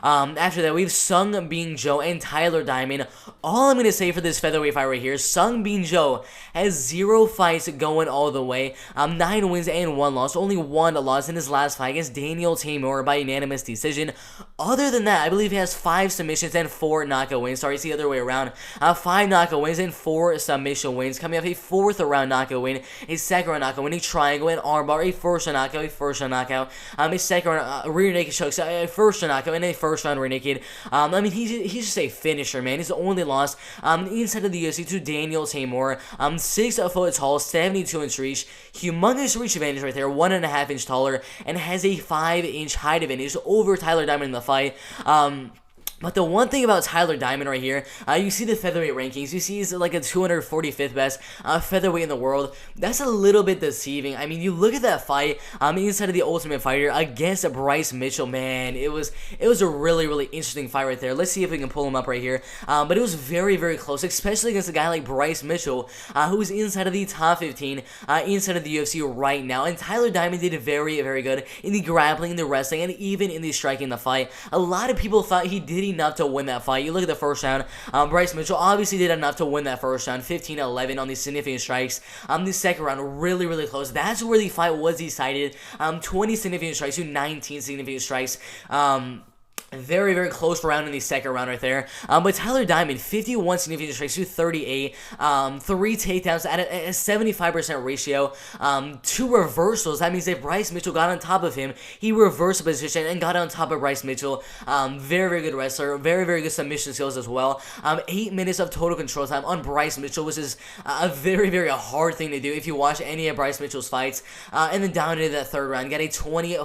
After that, we have Sung Bin Jo and Tyler Diamond. All I'm going to say for this featherweight fight right here, Sung Bin Jo has 0 fights going all the way. 9 wins and 1 loss. Only 1 loss in his last fight against Daniel Tamor by unanimous decision. Other than that, I believe he has 5 submissions and 4 knockout wins. Sorry, it's the other way around. 5 knockout wins and 4 submission wins. Coming off a 4th round knockout win, a 2nd round knockout win, a triangle, an armbar, a 1st round knockout, a 1st round knockout, a 2nd round rear naked chokes, a 1st round knockout, and a 1st round rear naked. I mean, he's just a finisher, man. He's the only loss inside of the UFC to Daniel Tamor. 6 foot tall, 72-inch reach, humongous reach advantage right there, 1.5 inch taller, and has a 5-inch height advantage over Tyler Diamond in the fight. But the one thing about Tyler Diamond right here, you see the featherweight rankings. You see he's like a 245th best featherweight in the world. That's a little bit deceiving. I mean, you look at that fight inside of the Ultimate Fighter against Bryce Mitchell. Man, it was a really, really interesting fight right there. Let's see if we can pull him up right here. But it was very, very close, especially against a guy like Bryce Mitchell, who's inside of the top 15 inside of the UFC right now. And Tyler Diamond did very, very good in the grappling, in the wrestling, and even in the striking the fight. A lot of people thought he did enough to win that fight. You look at the first round, Bryce Mitchell obviously did enough to win that first round, 15-11 on the significant strikes. The second round, really, really close. That's where the fight was decided. 20 significant strikes to 19 significant strikes. Very, very close round in the second round right there. But Tyler Diamond, 51 significant strikes to 38. 3 takedowns at a 75% ratio. 2 reversals. That means if Bryce Mitchell got on top of him, he reversed the position and got on top of Bryce Mitchell. Very, very good wrestler. Very, very good submission skills as well. 8 minutes of total control time on Bryce Mitchell, which is a very, very hard thing to do if you watch any of Bryce Mitchell's fights. And then down into that third round, got a 20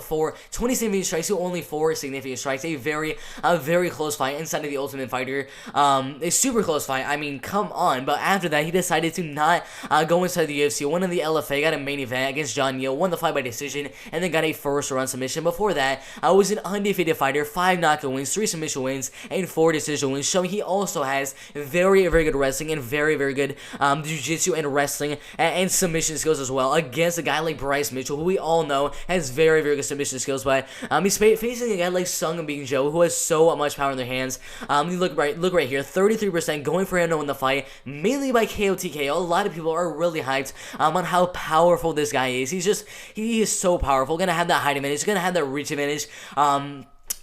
significant strikes to only 4 significant strikes. A very close fight inside of the Ultimate Fighter. A super close fight. I mean, come on. But after that, he decided to not go inside the UFC. Won in the LFA, got a main event against John Neal, won the fight by decision, and then got a first round submission. Before that, was an undefeated fighter, 5 knockout wins, 3 submission wins, and 4 decision wins, showing he also has very, very good wrestling and very, very good jiu-jitsu and wrestling and submission skills as well against a guy like Bryce Mitchell, who we all know has very, very good submission skills. But he's facing a guy like Sung Bin Jo, who has so much power in their hands. You look right here, 33% going for him to win the fight, mainly by KO TKO. A lot of people are really hyped on how powerful this guy is. He is so powerful. Gonna have that height advantage, gonna have that reach advantage.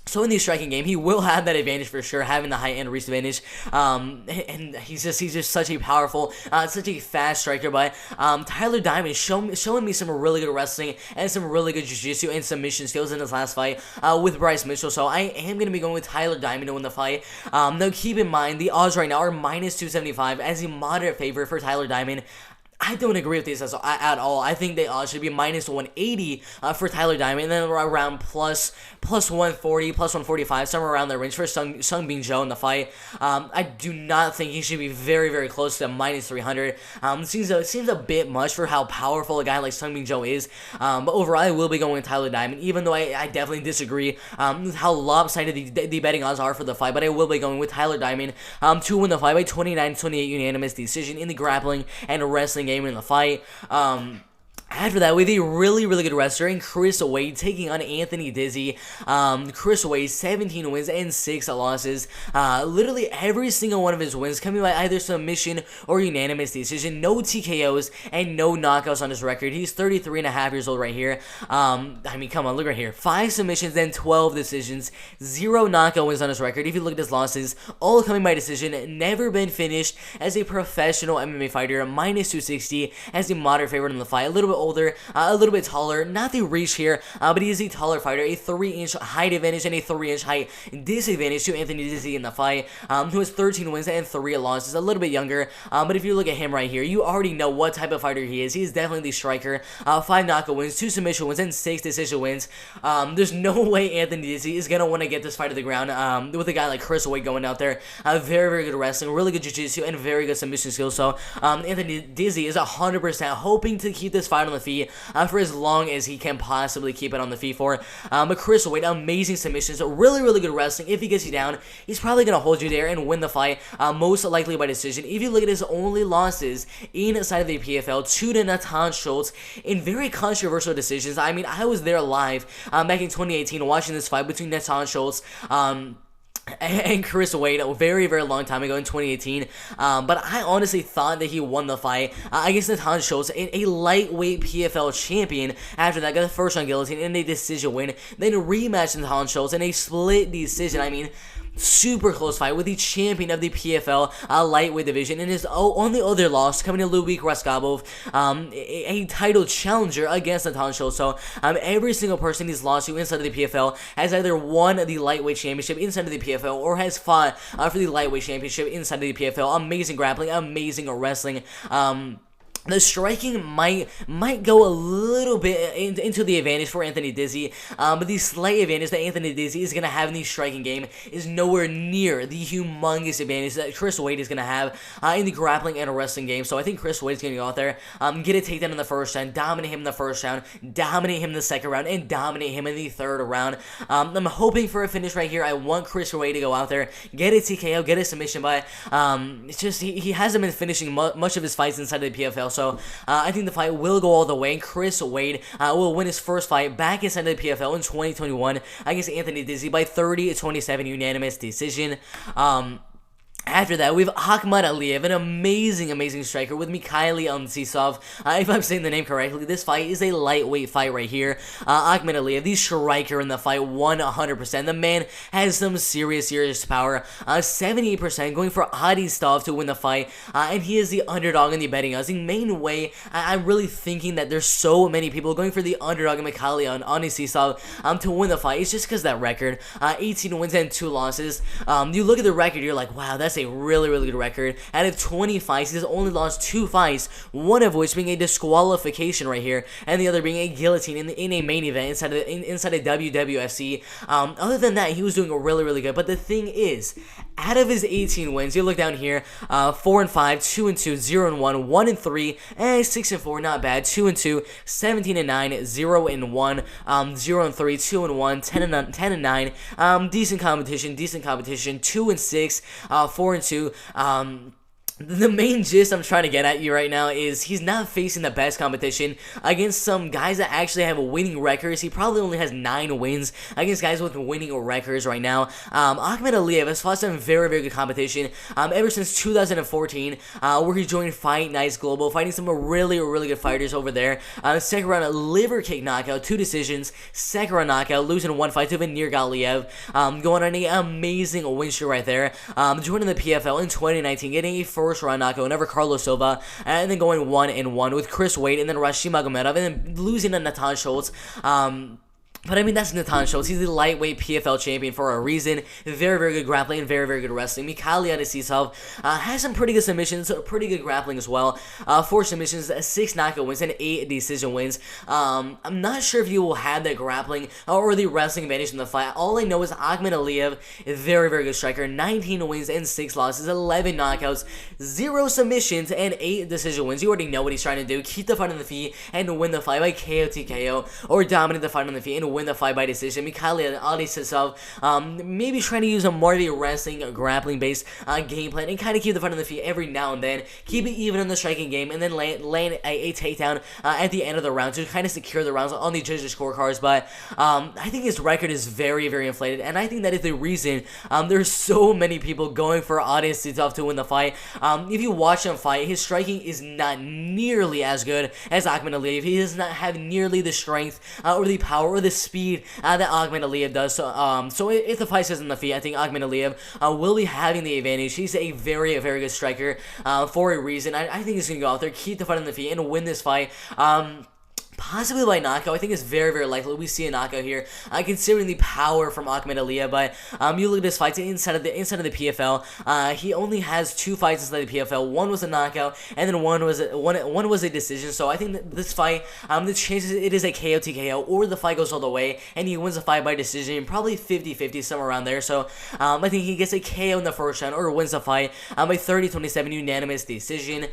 So in the striking game, he will have that advantage for sure, having the height and reach advantage. And he's just such a powerful, such a fast striker. But Tyler Diamond showing me some really good wrestling and some really good jiu-jitsu and submission skills in his last fight with Bryce Mitchell. So I am going to be going with Tyler Diamond to win the fight. Now keep in mind, the odds right now are minus 275 as a moderate favorite for Tyler Diamond. I don't agree with this at all. I think they should be minus 180 for Tyler Diamond, and then around plus 140, plus 145, somewhere around that range for Sung Bin Jo in the fight. I do not think he should be very, very close to minus 300. Seems a bit much for how powerful a guy like Sung Bin Jo is. But overall, I will be going with Tyler Diamond, even though I definitely disagree with how lopsided the betting odds are for the fight. But I will be going with Tyler Diamond to win the fight by 29-28 unanimous decision in the grappling and wrestling game in the fight. After that, we have a really, really good wrestler in Chris Wade taking on Anthony Dizzy. Chris Wade, 17 wins and 6 losses. Literally every single one of his wins coming by either submission or unanimous decision. No TKOs and no knockouts on his record. He's 33 and a half years old right here. I mean, come on, look right here. 5 submissions and 12 decisions. 0 knockout wins on his record. If you look at his losses, all coming by decision. Never been finished as a professional MMA fighter. Minus 260 as a moderate favorite in the fight. A little bit older, a little bit taller, not the reach here, but he is a taller fighter, a 3-inch height advantage and a 3-inch height disadvantage to Anthony Dizzy in the fight, who has 13 wins and 3 losses, a little bit younger, but if you look at him right here, you already know what type of fighter he is. He is definitely the striker, 5 knockout wins, 2 submission wins, and 6 decision wins. There's no way Anthony Dizzy is going to want to get this fight to the ground with a guy like Chris Wade going out there. Very, very good wrestling, really good jiu-jitsu, and very good submission skills. So Anthony Dizzy is 100% hoping to keep this fight on the feet for as long as he can possibly keep it on the feet for. But Chris Wade, amazing submissions, really, really good wrestling. If he gets you down, he's probably going to hold you there and win the fight, most likely by decision. If you look at his only losses inside of the PFL, 2 to Natan Schultz in very controversial decisions. I mean, I was there live back in 2018 watching this fight between Natan Schultz and Chris Wade a very, very long time ago in 2018. But I honestly thought that he won the fight against Natan Schultz, a lightweight PFL champion. After that, got the first round guillotine in a decision win. Then rematched Natan Schultz in a split decision. I mean, super close fight with the champion of the PFL lightweight division, and his only other loss coming to Ludwig Raskabov, a title challenger against Natan Schultz. So every single person he's lost to inside of the PFL has either won the lightweight championship inside of the PFL or has fought for the lightweight championship inside of the PFL. Amazing grappling, amazing wrestling. The striking might go a little bit into the advantage for Anthony Dizzy, but the slight advantage that Anthony Dizzy is going to have in the striking game is nowhere near the humongous advantage that Chris Wade is going to have in the grappling and wrestling game. So I think Chris Wade's going to go out there, get a takedown in the first round, dominate him in the first round, dominate him in the second round, and dominate him in the third round. I'm hoping for a finish right here. I want Chris Wade to go out there, get a TKO, get a submission, but it's just he hasn't been finishing much of his fights inside of the PFL. So I think the fight will go all the way. Chris Wade will win his first fight back inside the PFL in 2021 against Anthony Dizzy by 30-27 unanimous decision. After that, we have Akhmad Aliyev, an amazing striker with Mikhaili Umtsisov. If I'm saying the name correctly, this fight is a lightweight fight right here. Akhmad Aliyev, the striker in the fight, 100%. The man has some serious power. 78% going for Adistov to win the fight, and he is the underdog in the betting odds. The main way I'm really thinking that there's so many people going for the underdog in Mikhaili Umtsisov to win the fight is just because that record, 18 wins and 2 losses. You look at the record, you're like, wow, that's a really good record. Out of 20 fights, he's only lost 2 fights, one of which being a disqualification right here, and the other being a guillotine in a main event inside of WWFC. Other than that, he was doing really good. But the thing is, out of his 18 wins, you look down here, 4-5, 2-2, 0-1, 1-3, and 6-4, not bad. 2-2, 17-9, 0-1, 0-3, 2-1, 10-9. Decent competition. 2-6, 4-2. The main gist I'm trying to get at you right now is he's not facing the best competition against some guys that actually have winning records. He probably only has 9 wins against guys with winning records right now. Akhmad Aliyev has fought some very good competition ever since 2014, where he joined Fight Nights Global, fighting some really good fighters over there. Second round, liver kick knockout, 2 decisions. Second round knockout, losing 1 fight to Venir Galiev. Going on an amazing win streak right there. Joining the PFL in 2019, getting a first round knockout over Carlos Silva, and then going 1-1 with Chris Wade, and then Rashid Magomedov, and then losing to Natan Schultz. But I mean, that's Natan Schultz. He's the lightweight PFL champion for a reason. Very good grappling and very good wrestling. Mikhaili Umtsisov has some pretty good submissions, pretty good grappling as well. 4 submissions, 6 knockout wins, and 8 decision wins. I'm not sure if you will have that grappling or the wrestling advantage in the fight. All I know is Akhmad Aliyev, very good striker. 19 wins and 6 losses, 11 knockouts, 0 submissions, and 8 decision wins. You already know what he's trying to do. Keep the fight on the feet and win the fight by KO TKO, or dominate the fight on the feet and win the fight by decision. Mikhaili Umtsisov, maybe trying to use a more of a wrestling, grappling based game plan and kind of keep the fight on the feet every now and then. Keep it even in the striking game, and then land a takedown at the end of the round to kind of secure the rounds on the judges' scorecards. But I think his record is very inflated, and I think that is the reason there's so many people going for Umtsisov to win the fight. If you watch him fight, his striking is not nearly as good as Akhmad Aliyev. He does not have nearly the strength or the power or the speed that Akhmad Aliyev does. So if the fight says on the feet, I think Akhmad Aliyev will be having the advantage. He's a very good striker for a reason. I think he's going to go out there, keep the fight on the feet, and win this fight. Possibly by knockout. I think it's very likely we see a knockout here, considering the power from Akhmad Aliyev. But you look at his fights inside of the PFL. He only has 2 fights inside the PFL. One was a knockout, and then one was a decision. So I think that this fight, the chances it is a KO TKO, or the fight goes all the way and he wins the fight by decision, probably 50-50, somewhere around there. So I think he gets a KO in the first round or wins the fight by 30-27 unanimous decision.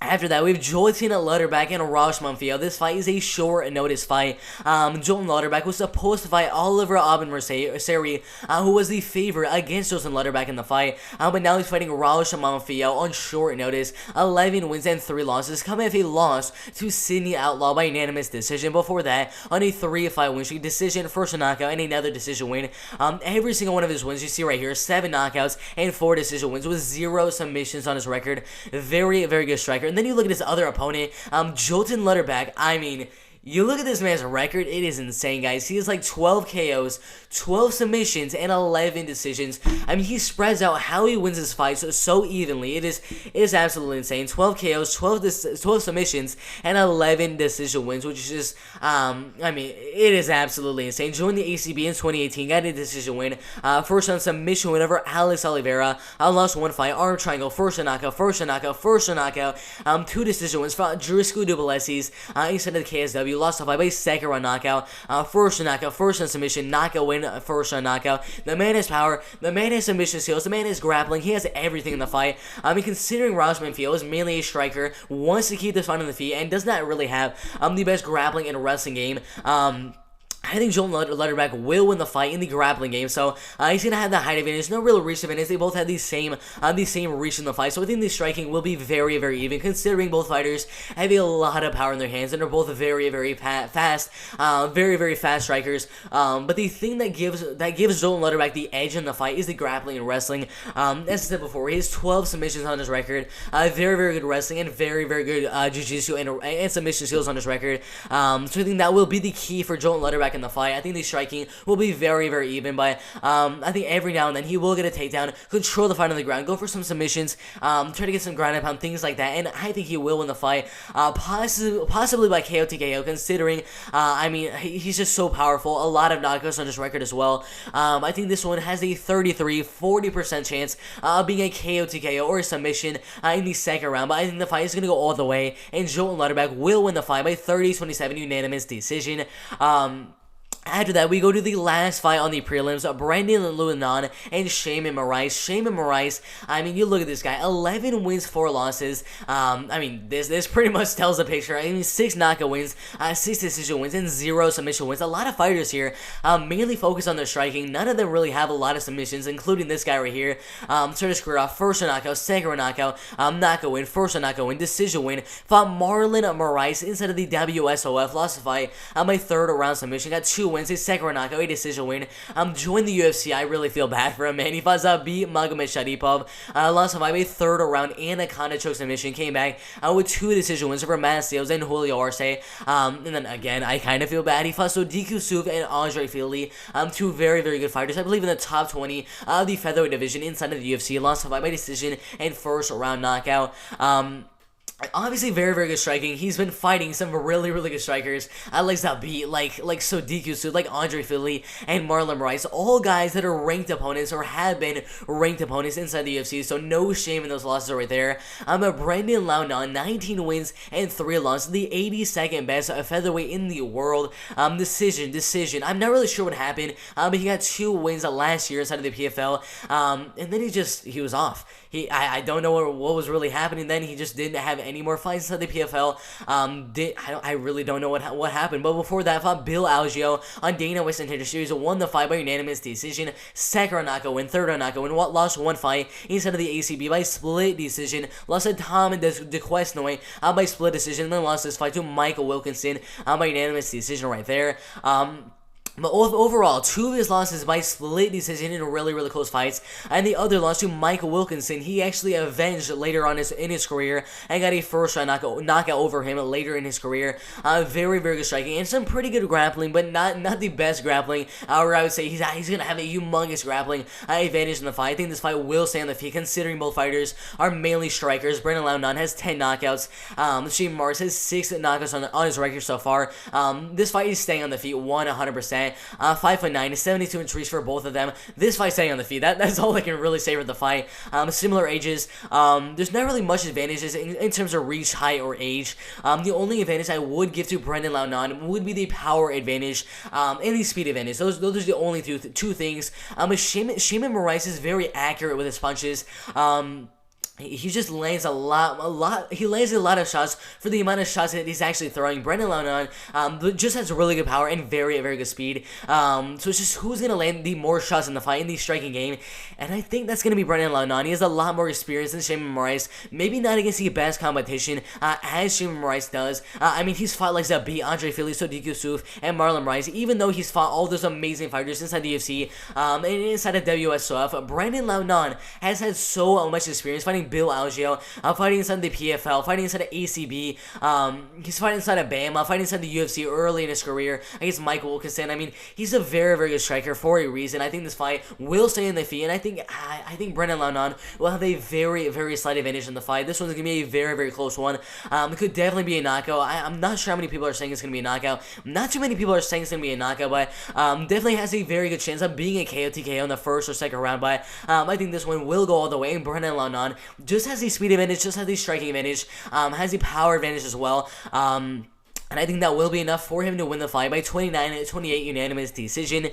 After that, we have Jolton Lutterback and Raush Monfils. This fight is a short notice fight. Jolton Lutterback was supposed to fight Oliver Abenmerseri, who was the favorite against Jolton Lutterback in the fight. But now he's fighting Raush Monfils on short notice. 11 wins and 3 losses, coming off a loss to Sydney Outlaw by unanimous decision. Before that, on a 3-fight win streak, decision, first knockout, and another decision win. Every single one of his wins, you see right here, 7 knockouts and 4 decision wins with 0 submissions on his record. Very, very good striker. And then you look at his other opponent, Jolton Lutterback. I mean, you look at this man's record, it is insane, guys. He has like 12 KOs, 12 submissions, and 11 decisions. I mean, he spreads out how he wins his fights so evenly. It is absolutely insane. 12 KOs, 12 submissions, and 11 decision wins, which is just, I mean, it is absolutely insane. Joined the ACB in 2018, got a decision win. First on submission win over Alex Oliveira. Lost 1 fight, arm triangle, first knockout, 2 decision wins. Fought Driscoll Duplessis instead of the KSW. Lost a fight by second round knockout, first round submission, knockout win, first round knockout. The man has power, the man has submission skills, the man has grappling, he has everything in the fight. I mean, considering Raush Monfils is mainly a striker, wants to keep this fight on the feet, and does not really have the best grappling and wrestling game. I think Jolton Lutterback will win the fight in the grappling game, so he's gonna have the height advantage. No real reach advantage. They both have the same reach in the fight, so I think the striking will be very, very even. Considering both fighters have a lot of power in their hands and are both very, very fast, very, very fast strikers. But the thing that gives Jolton Lutterback the edge in the fight is the grappling and wrestling. As I said before, he has 12 submissions on his record. Very, very good wrestling and very, very good jiu-jitsu and submission skills on his record. So I think that will be the key for Jolton Lutterback in the fight. I think the striking will be very, very even, but I think every now and then he will get a takedown, control the fight on the ground, go for some submissions, try to get some ground and pound, things like that, and I think he will win the fight, possibly by KO TKO, considering, I mean, he's just so powerful, a lot of knockouts on his record as well. I think this one has a 33-40% chance of being a KO TKO or a submission in the second round, but I think the fight is going to go all the way, and Jolton Lutterback will win the fight by 30-27 unanimous decision. After that, we go to the last fight on the prelims, Brendan Luanan and Shaman Moraes. Shaman Moraes, I mean, you look at this guy, 11 wins, 4 losses. I mean, this pretty much tells the picture. I mean, 6 knockout wins, 6 decision wins, and 0 submission wins. A lot of fighters here mainly focus on their striking. None of them really have a lot of submissions, including this guy right here. Started his career off, first round knockout, second round knockout, knockout win, first round knockout win, decision win. Fought Marlon Moraes instead of the WSOF. Lost the fight by third round submission. Got 2 wins, a second round knockout, a decision win. Joined the UFC. I really feel bad for him, man. He fought Zabit Magomed Sharipov. Lost him by a third round Anaconda choke submission. Came back with 2 decision wins over Mastios and Julio Arce. And then again, I kind of feel bad. He fought Sodiq Yusuf and Andre Fili. 2 very, very good fighters. I believe in the top 20 of the featherweight division inside of the UFC. Lost him by decision and first round knockout. Obviously, very, very good striking. He's been fighting some really, really good strikers, like Zabit, like Sodiq Yusuf, like Andre Fili, and Marlon Moraes. All guys that are ranked opponents or have been ranked opponents inside the UFC, so no shame in those losses right there. But Brendan Luanan, 19 wins and 3 losses, the 82nd best featherweight in the world. Decision. I'm not really sure what happened, but he got 2 wins last year inside of the PFL, and then he was off. I don't know what was really happening then. He just didn't have any more fights inside the PFL. I really don't know what happened. But before that, fought Bill Algeo on Dana White Contender Series. Won the fight by unanimous decision. Second round knockout win. Third round knockout win. Lost 1 fight inside of the ACB by split decision. Lost to Tom DeQuesnoy by split decision. And then lost this fight to Michael Wilkinson by unanimous decision right there. But overall, 2 of his losses by split decision in really, really close fights, and the other loss to Michael Wilkinson, he actually avenged later on in his career and got a first round knockout over him later in his career. Very, very good striking and some pretty good grappling, but not the best grappling. Or I would say he's gonna have a humongous grappling advantage in the fight. I think this fight will stay on the feet, considering both fighters are mainly strikers. Brendan Luanan has 10 knockouts. Shaman Moraes has 6 knockouts on his record so far. This fight is staying on the feet 100%. 5'9", 72-inch reach for both of them. This fight staying on the feet. That's all I can really say for the fight. Similar ages. There's not really much advantages in terms of reach, height, or age. The only advantage I would give to Brendan Luanan would be the power advantage and the speed advantage. Those are the only two things. Shaman Moraes is very accurate with his punches. he just lands he lands a lot of shots for the amount of shots that he's actually throwing. Brendan Launon just has really good power and very, very good speed. So it's just who's going to land the more shots in the fight, in the striking game. And I think that's going to be Brendan Launon. He has a lot more experience than Shimon Moraes. Maybe not against the best competition as Shimon Moraes does. I mean, he's fought like Zabi, Andre Fili, Sodiq Yusuff, and Marlon Rice. Even though he's fought all those amazing fighters inside the UFC and inside of WSOF, Brendan Launon has had so much experience fighting Bill Algeo, fighting inside the PFL, fighting inside of ACB, he's fighting inside of BAM, fighting inside the UFC early in his career against Mike Wilkinson. I mean, he's a very, very good striker for a reason. I think this fight will stay in the feet, and I think Brendan Launon will have a very, very slight advantage in the fight. This one's going to be a very, very close one. It could definitely be a knockout. I'm not sure how many people are saying it's going to be a knockout. Not too many people are saying it's going to be a knockout, but definitely has a very good chance of being a KO TKO in the first or second round. But I think this one will go all the way, and Brendan Launon just has the speed advantage, just has the striking advantage, has the power advantage as well. And I think that will be enough for him to win the fight by 29-28 unanimous decision.